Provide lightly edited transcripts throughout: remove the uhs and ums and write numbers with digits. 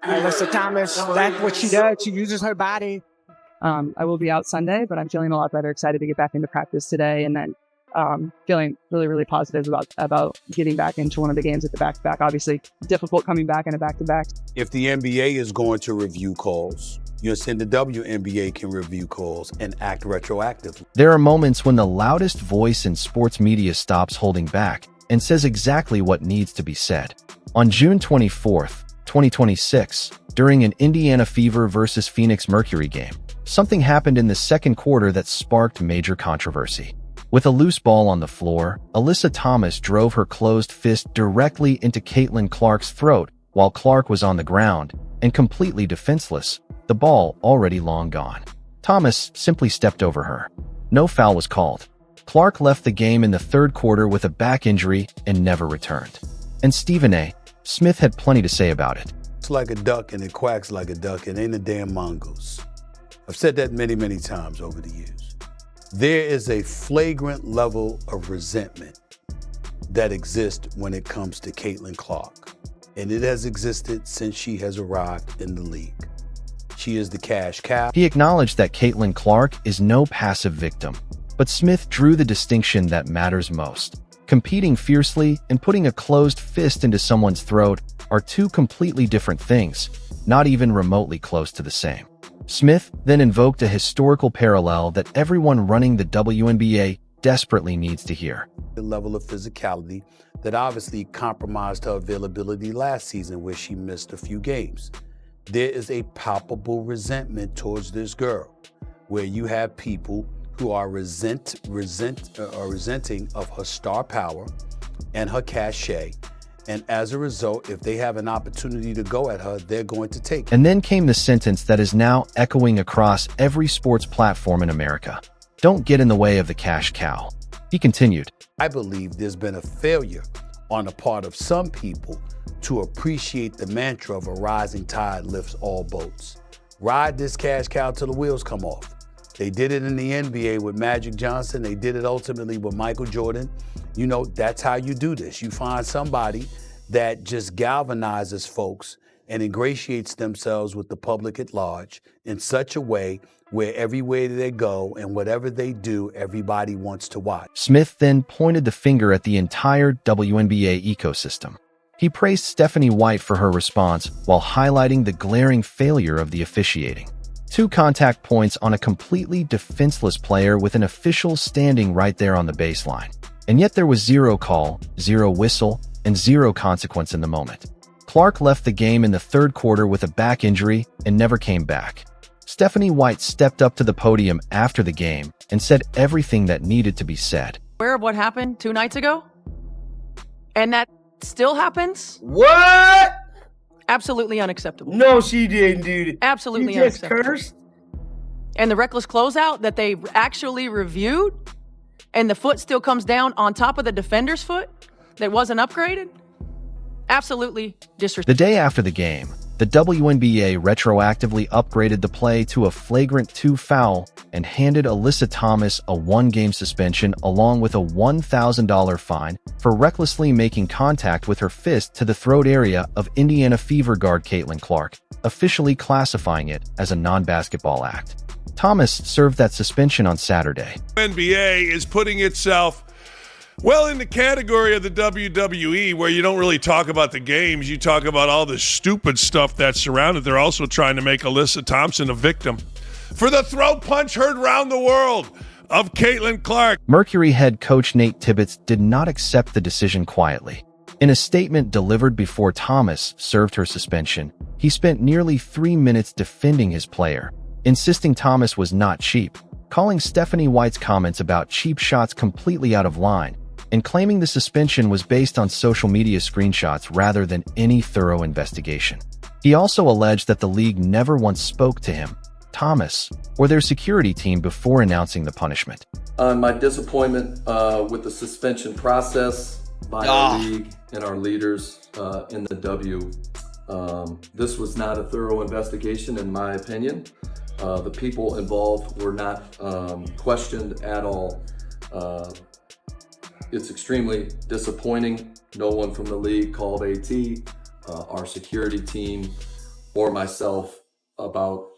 Alyssa Thomas, that's what she does. She uses her body. I will be out Sunday, but I'm feeling a lot better, excited to get back into practice today, and then feeling really, really positive about getting back into one of the games at the back-to-back. Obviously, difficult coming back in a back-to-back. If the NBA is going to review calls, you're saying the WNBA can review calls and act retroactively. There are moments when the loudest voice in sports media stops holding back and says exactly what needs to be said. On June 24th, 2026, during an Indiana Fever versus Phoenix Mercury game, something happened in the second quarter that sparked major controversy. With a loose ball on the floor, Alyssa Thomas drove her closed fist directly into Caitlin Clark's throat while Clark was on the ground and completely defenseless, the ball already long gone. Thomas simply stepped over her. No foul was called. Clark left the game in the third quarter with a back injury and never returned. And Stephen A. Smith had plenty to say about it. It's like a duck and it quacks like a duck and ain't a damn mongoose. I've said that many, many times over the years. There is a flagrant level of resentment that exists when it comes to Caitlin Clark. And it has existed since she has arrived in the league. She is the cash cow. He acknowledged that Caitlin Clark is no passive victim, but Smith drew the distinction that matters most. Competing fiercely and putting a closed fist into someone's throat are two completely different things, not even remotely close to the same. Smith then invoked a historical parallel that everyone running the WNBA desperately needs to hear. The level of physicality that obviously compromised her availability last season where she missed a few games. There is a palpable resentment towards this girl where you have people who are resenting of her star power and her cachet. And as a result, if they have an opportunity to go at her, they're going to take it. And then came the sentence that is now echoing across every sports platform in America. Don't get in the way of the cash cow. He continued, I believe there's been a failure on the part of some people to appreciate the mantra of a rising tide lifts all boats. Ride this cash cow till the wheels come off. They did it in the NBA with Magic Johnson. They did it ultimately with Michael Jordan. You know, that's how you do this. You find somebody that just galvanizes folks and ingratiates themselves with the public at large in such a way where everywhere they go and whatever they do, everybody wants to watch. Smith then pointed the finger at the entire WNBA ecosystem. He praised Stephanie White for her response while highlighting the glaring failure of the officiating. 2 contact points on a completely defenseless player with an official standing right there on the baseline. And yet there was 0 call, 0 whistle, and 0 consequence in the moment. Clark left the game in the third quarter with a back injury and never came back. Stephanie White stepped up to the podium after the game and said everything that needed to be said. Aware of what happened 2 nights ago? And that still happens? What? Absolutely unacceptable. No, she didn't, dude. Absolutely she just unacceptable. cursed. And the reckless closeout that they actually reviewed, and the foot still comes down on top of the defender's foot that wasn't upgraded? Absolutely disrespectful. The day after the game, the WNBA retroactively upgraded the play to a flagrant 2 foul and handed Alyssa Thomas a 1-game suspension along with a $1,000 fine for recklessly making contact with her fist to the throat area of Indiana Fever guard Caitlin Clark, officially classifying it as a non-basketball act. Thomas served that suspension on Saturday. NBA is putting itself well in the category of the WWE, where you don't really talk about the games, you talk about all the stupid stuff that's surrounded. They're also trying to make Alyssa Thompson a victim for the throat punch heard around the world of Caitlin Clark. Mercury head coach Nate Tibbetts did not accept the decision quietly. In a statement delivered before Thomas served her suspension, he spent nearly 3 minutes defending his player, insisting Thomas was not cheap, calling Stephanie White's comments about cheap shots completely out of line, and claiming the suspension was based on social media screenshots rather than any thorough investigation. He also alleged that the league never once spoke to him, Thomas, or their security team before announcing the punishment. My disappointment with the suspension process by our league and our leaders in the W. This was not a thorough investigation, in my opinion. The people involved were not questioned at all. It's extremely disappointing. No one from the league called AT, our security team, or myself about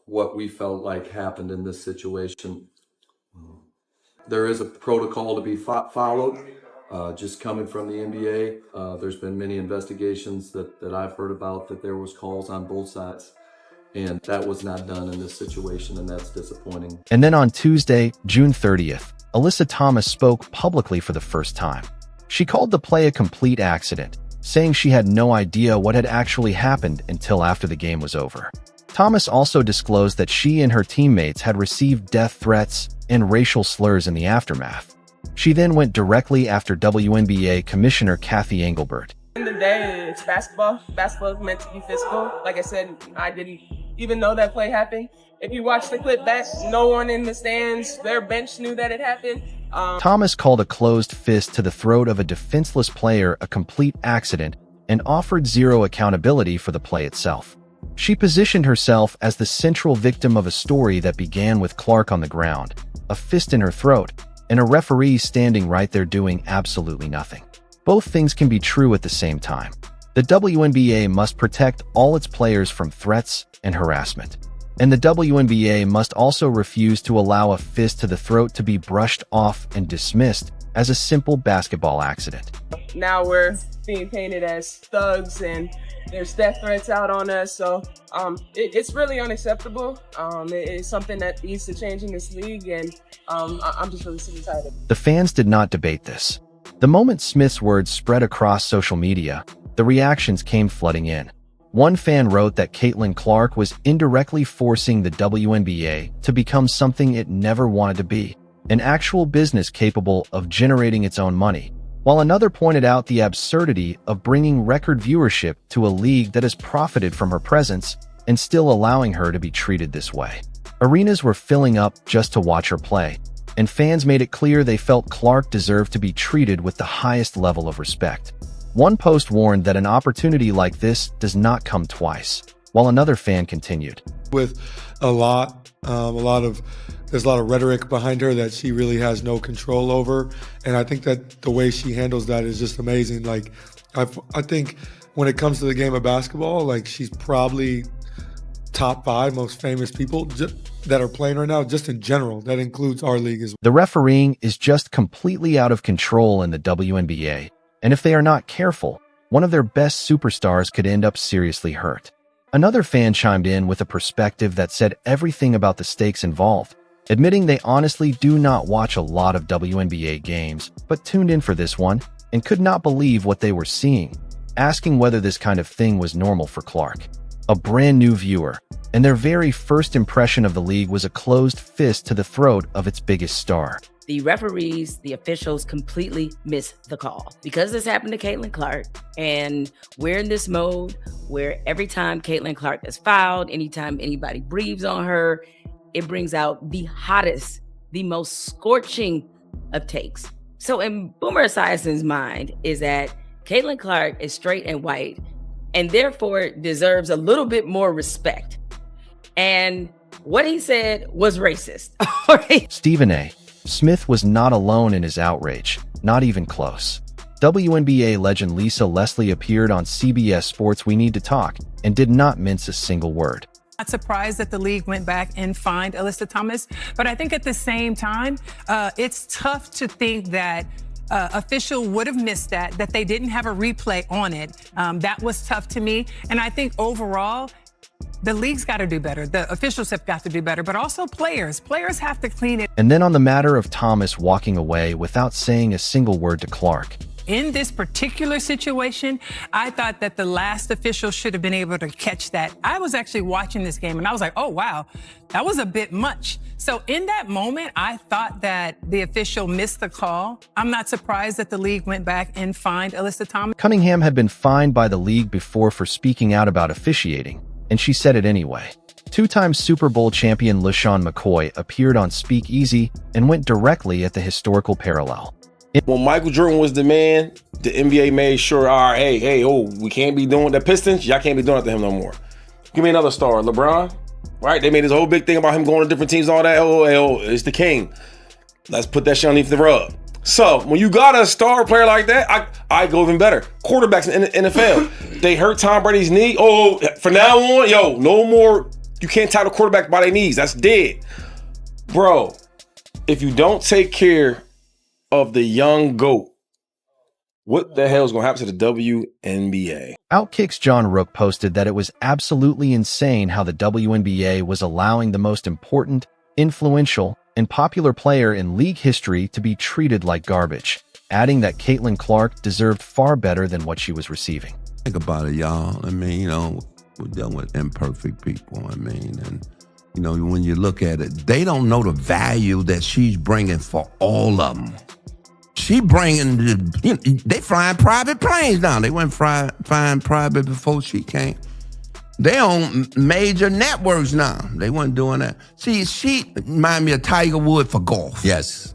what we felt like happened in this situation. There is a protocol to be followed. Just coming from the NBA, there's been many investigations that I've heard about that there was calls on both sides. And that was not done in this situation, and that's disappointing. And then on Tuesday, June 30th, Alyssa Thomas spoke publicly for the first time. She called the play a complete accident, saying she had no idea what had actually happened until after the game was over. Thomas also disclosed that she and her teammates had received death threats and racial slurs in the aftermath. She then went directly after WNBA Commissioner Kathy Engelbert. At the end of the day, it's basketball. Basketball is meant to be physical. Like I said, I didn't even know that play happened. If you watch the clip back, no one in the stands, their bench knew that it happened. Thomas called a closed fist to the throat of a defenseless player a complete accident and offered zero accountability for the play itself. She positioned herself as the central victim of a story that began with Clark on the ground, a fist in her throat, and a referee standing right there doing absolutely nothing. Both things can be true at the same time. The WNBA must protect all its players from threats and harassment. And the WNBA must also refuse to allow a fist to the throat to be brushed off and dismissed as a simple basketball accident. Now we're being painted as thugs and there's death threats out on us. So it's really unacceptable. It's something that needs to change in this league, and I'm just really sick and tired of it. The fans did not debate this. The moment Smith's words spread across social media, the reactions came flooding in. One fan wrote that Caitlin Clark was indirectly forcing the WNBA to become something it never wanted to be, an actual business capable of generating its own money, while another pointed out the absurdity of bringing record viewership to a league that has profited from her presence and still allowing her to be treated this way. Arenas were filling up just to watch her play, and fans made it clear they felt Clark deserved to be treated with the highest level of respect. One post warned that an opportunity like this does not come twice, while another fan continued. With there's a lot of rhetoric behind her that she really has no control over, and I think that the way she handles that is just amazing. Like, I think when it comes to the game of basketball, like, she's probably top 5 most famous people that are playing right now, just in general. That includes our league as well. The refereeing is just completely out of control in the WNBA. And if they are not careful, one of their best superstars could end up seriously hurt. Another fan chimed in with a perspective that said everything about the stakes involved, admitting they honestly do not watch a lot of WNBA games, but tuned in for this one and could not believe what they were seeing, asking whether this kind of thing was normal for Clark, a brand new viewer, and their very first impression of the league was a closed fist to the throat of its biggest star. The referees, the officials completely missed the call. Because this happened to Caitlin Clark, and we're in this mode where every time Caitlin Clark is fouled, anytime anybody breathes on her, it brings out the hottest, the most scorching of takes. So in Boomer Esiason's mind is that Caitlin Clark is straight and white, and therefore deserves a little bit more respect. And what he said was racist. Stephen A. Smith was not alone in his outrage, not even close. WNBA legend Lisa Leslie appeared on CBS Sports We Need to Talk and did not mince a single word. Not surprised that the league went back and fined Alyssa Thomas, but I think at the same time, it's tough to think that official would have missed that they didn't have a replay on it. That was tough to me, and I think overall, the league's got to do better. The officials have got to do better, but also players. Players have to clean it. And then on the matter of Thomas walking away without saying a single word to Clark. In this particular situation, I thought that the last official should have been able to catch that. I was actually watching this game and I was like, oh, wow, that was a bit much. So in that moment, I thought that the official missed the call. I'm not surprised that the league went back and fined Alyssa Thomas. Cunningham had been fined by the league before for speaking out about officiating, and she said it anyway. Two-time Super Bowl champion LaShawn McCoy appeared on Speak Easy and went directly at the historical parallel. When Michael Jordan was the man, the NBA made sure, all right, we can't be doing the Pistons. Y'all can't be doing it to him no more. Give me another star, LeBron. Right? They made this whole big thing about him going to different teams, all that. It's the king. Let's put that shit underneath the rug. So when you got a star player like that, I go even better. Quarterbacks in the NFL, they hurt Tom Brady's knee. Oh, from now on, no more. You can't tie the quarterback by their knees. That's dead. Bro, if you don't take care of the young GOAT, what the hell is going to happen to the WNBA? Outkick's John Rook posted that it was absolutely insane how the WNBA was allowing the most important, influential, and popular player in league history to be treated like garbage, adding that Caitlin Clark deserved far better than what she was receiving. Think about it, y'all. I mean, we're dealing with imperfect people. I mean, and, when you look at it, they don't know the value that she's bringing for all of them. She bringing, they flying private planes now. They went flying private before she came. They on major networks now. They weren't doing that. See, she remind me of Tiger Woods for golf. Yes.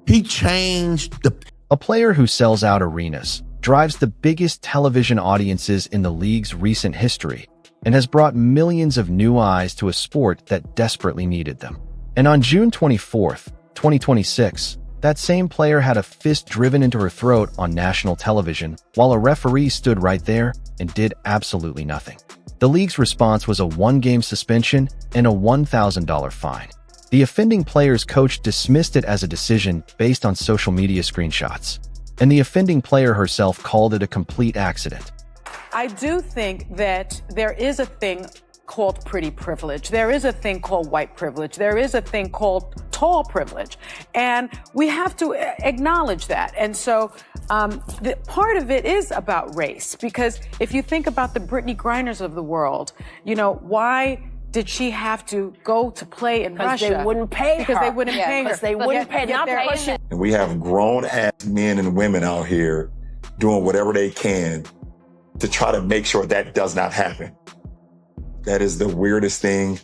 He changed the... A player who sells out arenas, drives the biggest television audiences in the league's recent history, and has brought millions of new eyes to a sport that desperately needed them. And on June 24th, 2026, that same player had a fist driven into her throat on national television while a referee stood right there and did absolutely nothing. The league's response was a 1-game suspension and a $1,000 fine. The offending player's coach dismissed it as a decision based on social media screenshots, and the offending player herself called it a complete accident. I do think that there is a thing called pretty privilege. There is a thing called white privilege. There is a thing called tall privilege. And we have to acknowledge that. And so the part of it is about race, because if you think about the Brittany Griners of the world, why did she have to go to play in Russia? They wouldn't pay her. Because they wouldn't pay her. Because they wouldn't pay. Not the question. And we have grown-ass men and women out here doing whatever they can to try to make sure that does not happen. That is the weirdest thing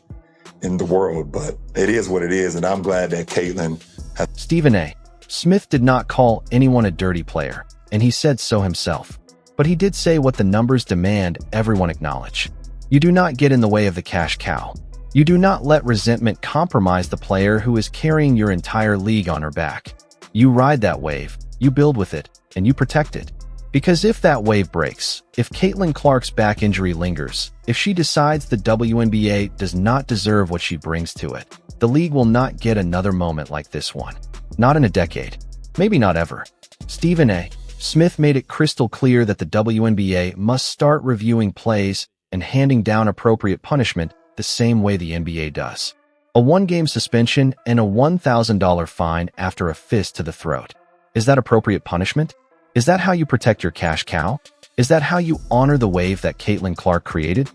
in the world, but it is what it is, and I'm glad that Caitlin has... Stephen A. Smith did not call anyone a dirty player, and he said so himself. But he did say what the numbers demand everyone acknowledge. You do not get in the way of the cash cow. You do not let resentment compromise the player who is carrying your entire league on her back. You ride that wave, you build with it, and you protect it. Because if that wave breaks, if Caitlin Clark's back injury lingers, if she decides the WNBA does not deserve what she brings to it, the league will not get another moment like this one. Not in a decade. Maybe not ever. Stephen A. Smith made it crystal clear that the WNBA must start reviewing plays and handing down appropriate punishment the same way the NBA does. A 1-game suspension and a $1,000 fine after a fist to the throat. Is that appropriate punishment? Is that how you protect your cash cow? Is that how you honor the wave that Caitlin Clark created?